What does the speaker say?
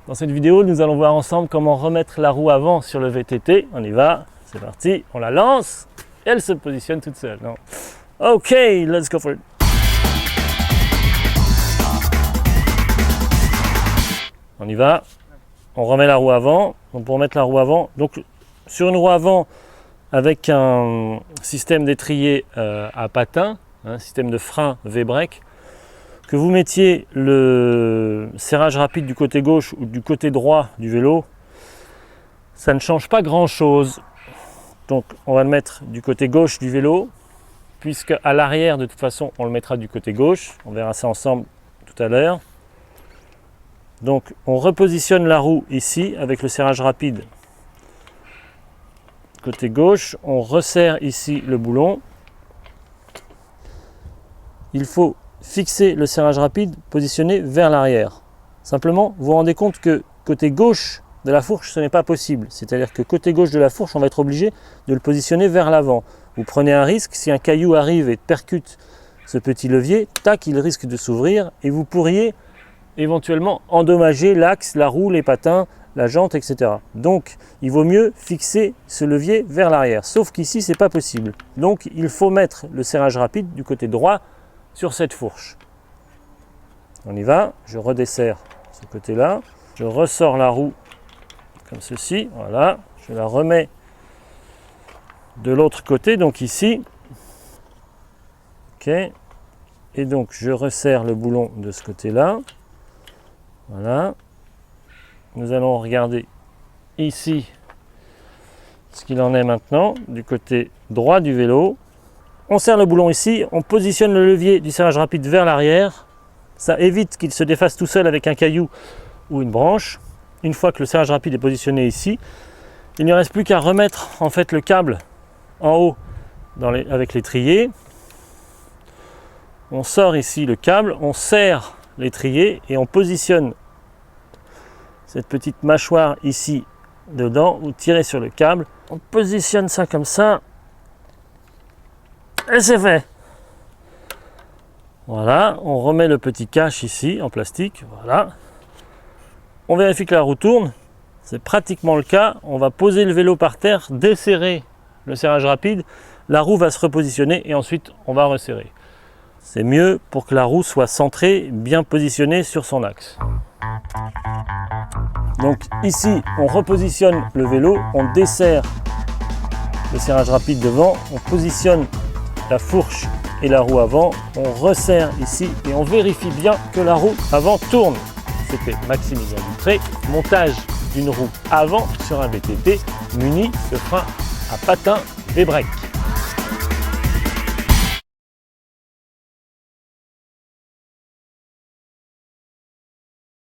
Dans cette vidéo, nous allons voir ensemble comment remettre la roue avant sur le VTT. On y va, c'est parti, on la lance et elle se positionne toute seule. Non. Ok, let's go for it. On y va, on remet la roue avant. Donc pour remettre la roue avant, donc sur une roue avant avec un système d'étrier à patins, un système de frein V-brake, que vous mettiez le serrage rapide du côté gauche ou du côté droit du vélo, ça ne change pas grand chose. Donc on va le mettre du côté gauche du vélo, puisque à l'arrière de toute façon on le mettra du côté gauche, on verra ça ensemble tout à l'heure. Donc on repositionne la roue ici avec le serrage rapide côté gauche, on resserre ici le boulon. Il faut fixer le serrage rapide positionné vers l'arrière. Simplement, vous vous rendez compte que côté gauche de la fourche, ce n'est pas possible. C'est-à-dire que côté gauche de la fourche, on va être obligé de le positionner vers l'avant. Vous prenez un risque, si un caillou arrive et percute ce petit levier, tac, il risque de s'ouvrir et vous pourriez éventuellement endommager l'axe, la roue, les patins, la jante, etc. Donc, il vaut mieux fixer ce levier vers l'arrière. Sauf qu'ici, ce n'est pas possible. Donc, il faut mettre le serrage rapide du côté droit sur cette fourche. On y va, je redesserre ce côté-là, je ressors la roue comme ceci, voilà, je la remets de l'autre côté, donc ici, ok, et donc je resserre le boulon de ce côté-là, voilà, nous allons regarder ici ce qu'il en est maintenant, du côté droit du vélo. On serre le boulon ici, on positionne le levier du serrage rapide vers l'arrière. Ça évite qu'il se défasse tout seul avec un caillou ou une branche. Une fois que le serrage rapide est positionné ici, il ne reste plus qu'à remettre en fait le câble en haut avec l'étrier. On sort ici le câble, on serre l'étrier et on positionne cette petite mâchoire ici dedans. Vous tirez sur le câble, on positionne ça comme ça. Et c'est fait. Voilà, on remet le petit cache ici en plastique, voilà. On vérifie que la roue tourne, c'est pratiquement le cas. On va poser le vélo par terre, desserrer le serrage rapide, la roue va se repositionner et ensuite on va resserrer. C'est mieux pour que la roue soit centrée, bien positionnée sur son axe. Donc ici, on repositionne le vélo, on desserre le serrage rapide devant, on positionne la fourche et la roue avant, on resserre ici et on vérifie bien que la roue avant tourne. C'était Maximilien Dutré, montage d'une roue avant sur un VTT muni de frein à patins V-brake.